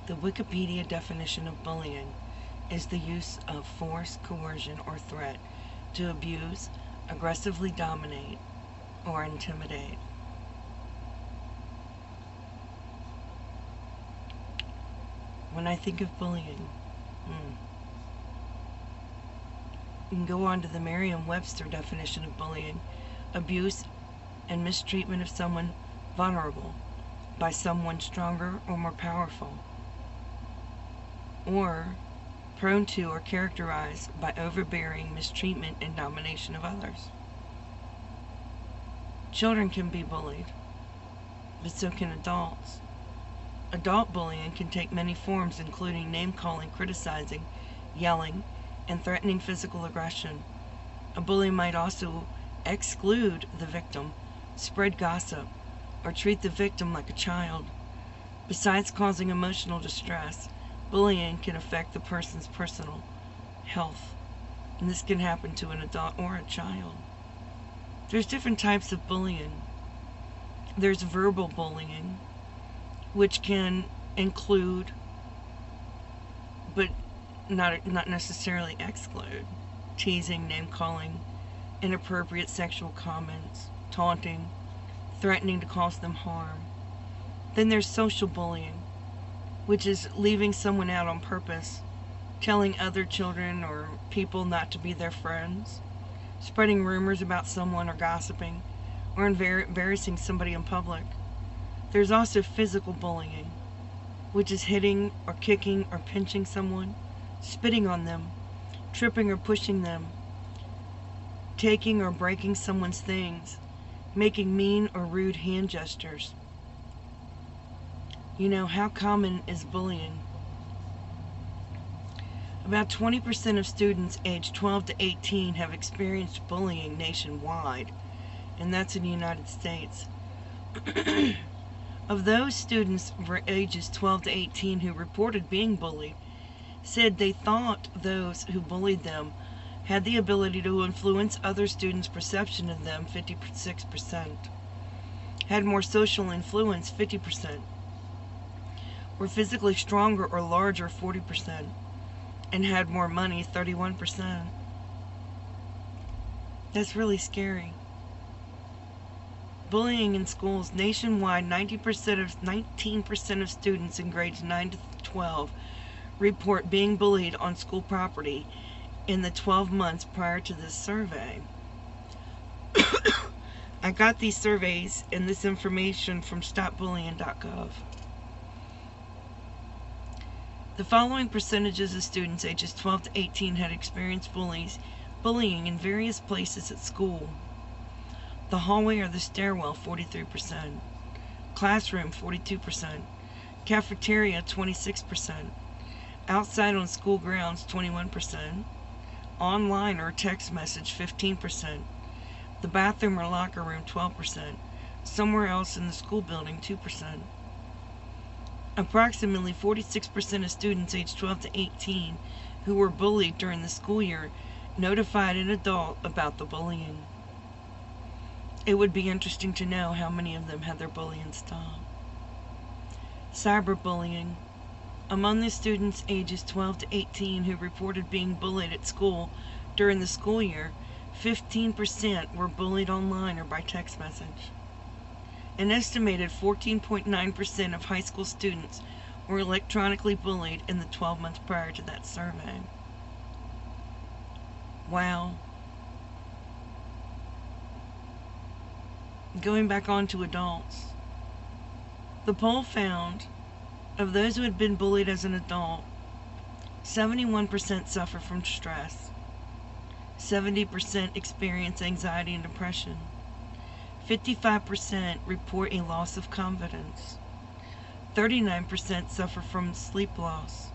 The Wikipedia definition of bullying is the use of force, coercion, or threat to abuse, aggressively dominate, or intimidate. When I think of bullying, you can go on to the Merriam-Webster definition of bullying: abuse and mistreatment of someone vulnerable by someone stronger or more powerful, or prone to or characterized by overbearing mistreatment and domination of others. Children can be bullied, but so can adults. Adult bullying can take many forms, including name-calling, criticizing, yelling, and threatening physical aggression. A bully might also exclude the victim, spread gossip, or treat the victim like a child. Besides causing emotional distress, bullying can affect the person's personal health, and this can happen to an adult or a child. There's different types of bullying. There's verbal bullying, which can include, but not necessarily exclude, teasing, name-calling, inappropriate sexual comments, taunting, threatening to cause them harm. Then there's social bullying, which is leaving someone out on purpose, telling other children or people not to be their friends, spreading rumors about someone or gossiping, or embarrassing somebody in public. There's also physical bullying, which is hitting or kicking or pinching someone, spitting on them, tripping or pushing them, taking or breaking someone's things, making mean or rude hand gestures. You know, how common is bullying? About 20% of students aged 12 to 18 have experienced bullying nationwide, and that's in the United States. Of those students for ages 12 to 18 who reported being bullied, said they thought those who bullied them had the ability to influence other students' perception of them, 56%, had more social influence, 50%, were physically stronger or larger, 40%, and had more money, 31%. That's really scary. Bullying in schools nationwide, 19% of students in grades 9 to 12 report being bullied on school property in the 12 months prior to this survey. I got these surveys and this information from stopbullying.gov. The following percentages of students ages 12 to 18 had experienced bullying in various places at school. The hallway or the stairwell, 43%. Classroom, 42%. Cafeteria, 26%. Outside on school grounds, 21%. Online or text message, 15%. The bathroom or locker room, 12%. Somewhere else in the school building, 2%. Approximately 46% of students aged 12 to 18 who were bullied during the school year notified an adult about the bullying. It would be interesting to know how many of them had their bullying stopped. Cyberbullying. Among the students ages 12 to 18 who reported being bullied at school during the school year, 15% were bullied online or by text message. An estimated 14.9% of high school students were electronically bullied in the 12 months prior to that survey. Wow. Going back on to adults. The poll found, of those who had been bullied as an adult, 71% suffer from stress, 70% experience anxiety and depression, 55% report a loss of confidence, 39% suffer from sleep loss,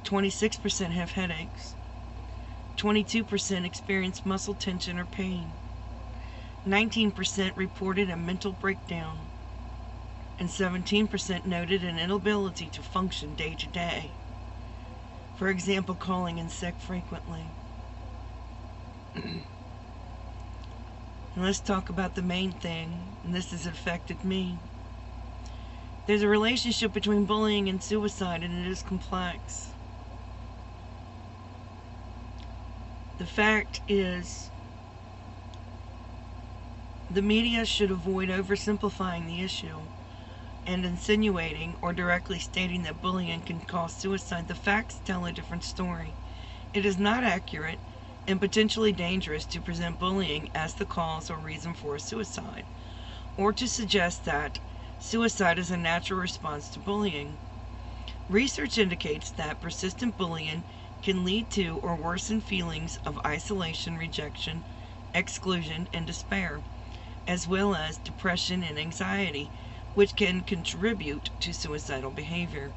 26% have headaches, 22% experience muscle tension or pain, 19% reported a mental breakdown, and 17% noted an inability to function day to day. For example, calling in sick frequently. And let's talk about the main thing, and this has affected me. There's a relationship between bullying and suicide, and it is complex. The fact is, the media should avoid oversimplifying the issue and insinuating or directly stating that bullying can cause suicide. The facts tell a different story. It is not accurate and potentially dangerous to present bullying as the cause or reason for a suicide, or to suggest that suicide is a natural response to bullying. Research indicates that persistent bullying can lead to or worsen feelings of isolation, rejection, exclusion, and despair, as well as depression and anxiety, which can contribute to suicidal behavior.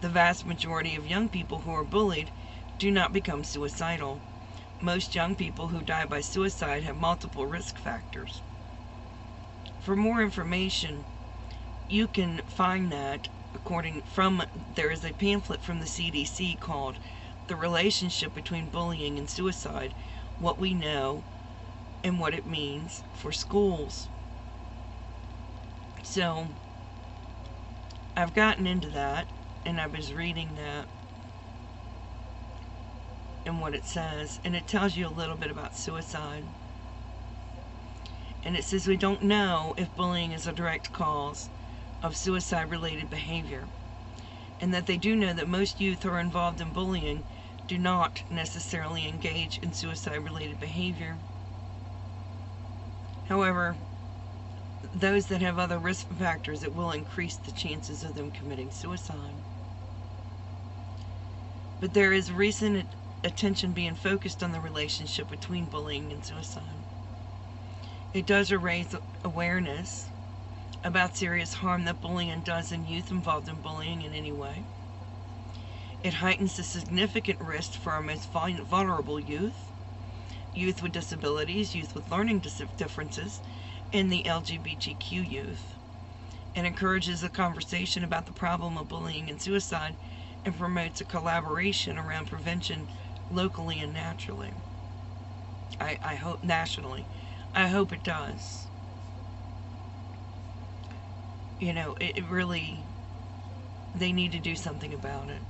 The vast majority of young people who are bullied do not become suicidal. Most young people who die by suicide have multiple risk factors. For more information, you can find that there is a pamphlet from the CDC called The Relationship Between Bullying and Suicide, What We Know and What It Means for Schools. So, I've gotten into that, and I was reading that and what it says, and it tells you a little bit about suicide. And it says we don't know if bullying is a direct cause of suicide-related behavior, and that they do know that most youth who are involved in bullying do not necessarily engage in suicide-related behavior. However, those that have other risk factors, it will increase the chances of them committing suicide. But there is recent attention being focused on the relationship between bullying and suicide. It does raise awareness about serious harm that bullying does in youth involved in bullying in any way. It heightens the significant risk for our most vulnerable youth, youth with disabilities, youth with learning differences, and the LGBTQ youth. It encourages a conversation about the problem of bullying and suicide and promotes a collaboration around prevention locally and naturally. I hope nationally. I hope it does. You know, it really, they need to do something about it.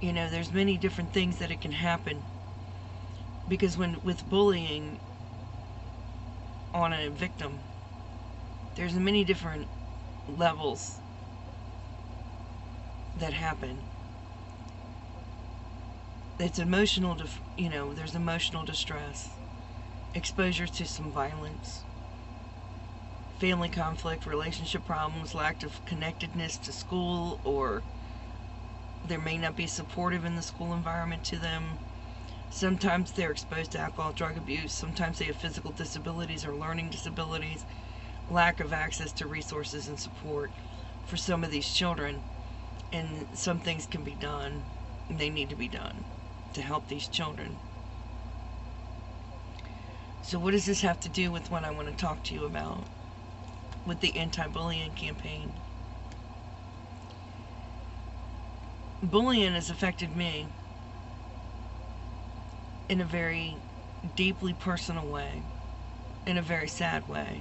You know, there's many different things that it can happen, because with bullying on a victim, there's many different levels that happen. It's emotional, there's emotional distress, exposure to some violence, family conflict, relationship problems, lack of connectedness to school, or there may not be supportive in the school environment to them. Sometimes they're exposed to alcohol, drug abuse. Sometimes they have physical disabilities or learning disabilities, lack of access to resources and support for some of these children. And some things can be done, and they need to be done to help these children. So what does this have to do with what I want to talk to you about with the anti-bullying campaign? Bullying has affected me in a very deeply personal way, in a very sad way.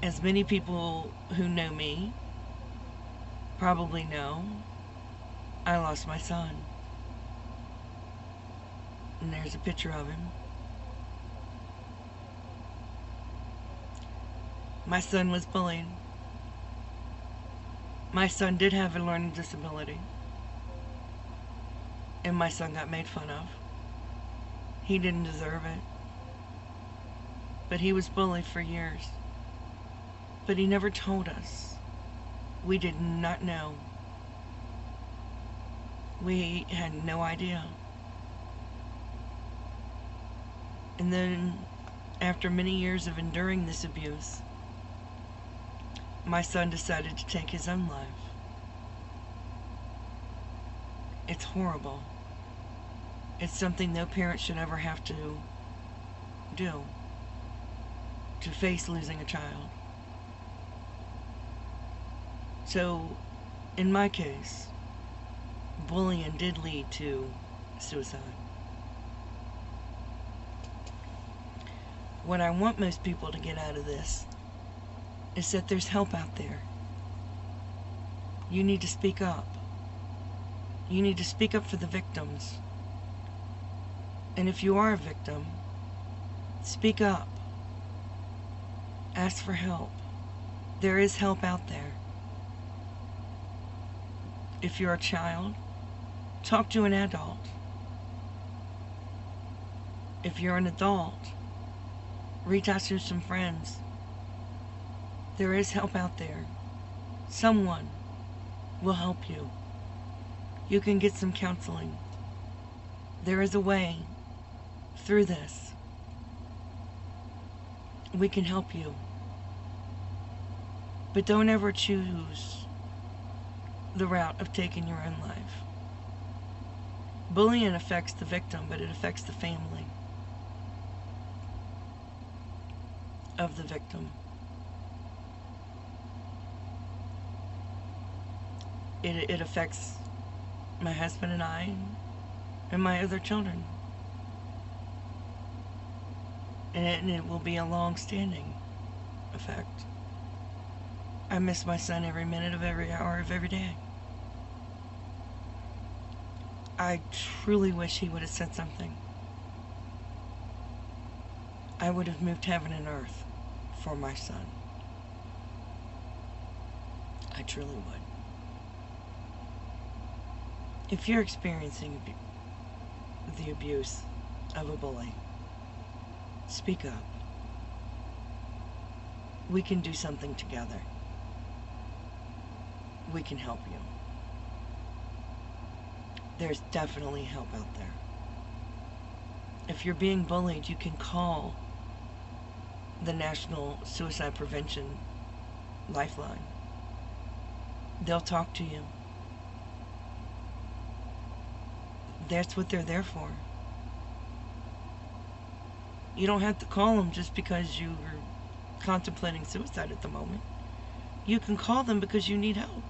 As many people who know me probably know, I lost my son. And there's a picture of him. My son was bullied. My son did have a learning disability. And my son got made fun of. He didn't deserve it. But he was bullied for years. But he never told us. We did not know. We had no idea. And then, after many years of enduring this abuse, my son decided to take his own life. It's horrible. It's something no parent should ever have to do, to face losing a child. So, in my case, bullying did lead to suicide. What I want most people to get out of this is that there's help out there. You need to speak up. You need to speak up for the victims. And if you are a victim, speak up. Ask for help. There is help out there. If you're a child, talk to an adult. If you're an adult, reach out to some friends. There is help out there. Someone will help you. You can get some counseling. There is a way through this. We can help you. But don't ever choose the route of taking your own life. Bullying affects the victim, but it affects the family of the victim. It affects my husband and I and my other children. And it will be a long-standing effect. I miss my son every minute of every hour of every day. I truly wish he would have said something. I would have moved heaven and earth for my son. I truly would. If you're experiencing the abuse of a bully, speak up. We can do something together. We can help you. There's definitely help out there. If you're being bullied, you can call the National Suicide Prevention Lifeline. They'll talk to you. That's what they're there for. You don't have to call them just because you're contemplating suicide at the moment. You can call them because you need help.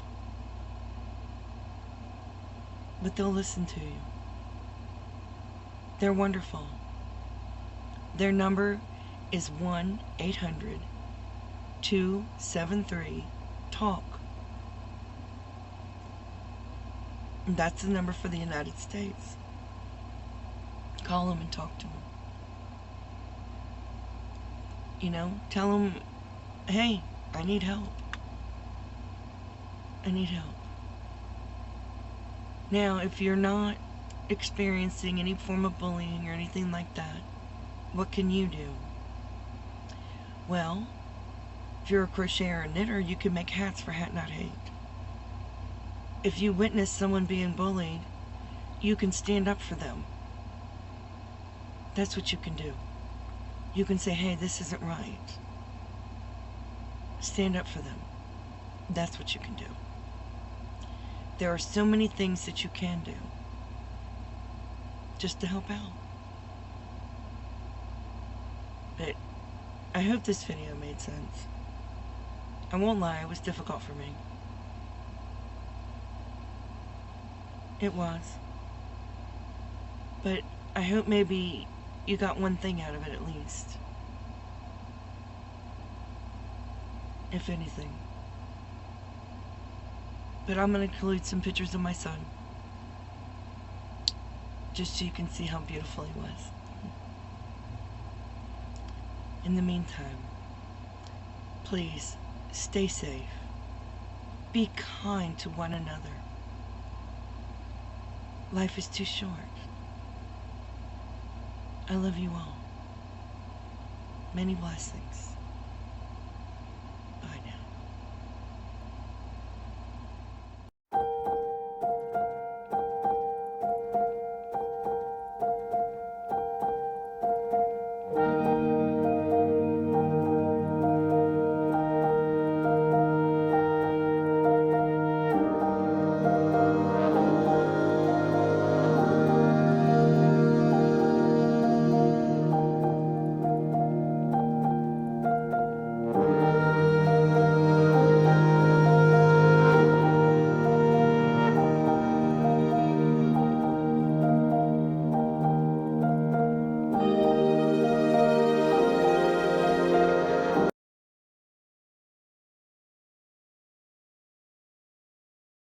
But they'll listen to you. They're wonderful. Their number is 1-800-273-TALK. That's the number for the United States. Call them and talk to them. You know, tell them, hey, I need help. I need help. Now, if you're not experiencing any form of bullying or anything like that, what can you do? Well, if you're a crocheter or knitter, you can make hats for Hat Not Hate. If you witness someone being bullied, you can stand up for them. That's what you can do. You can say, hey, this isn't right. Stand up for them. That's what you can do. There are so many things that you can do just to help out. But I hope this video made sense. I won't lie, it was difficult for me. It was. But I hope maybe you got one thing out of it at least. If anything. But I'm going to include some pictures of my son. Just so you can see how beautiful he was. In the meantime, please stay safe. Be kind to one another. Life is too short. I love you all. Many blessings.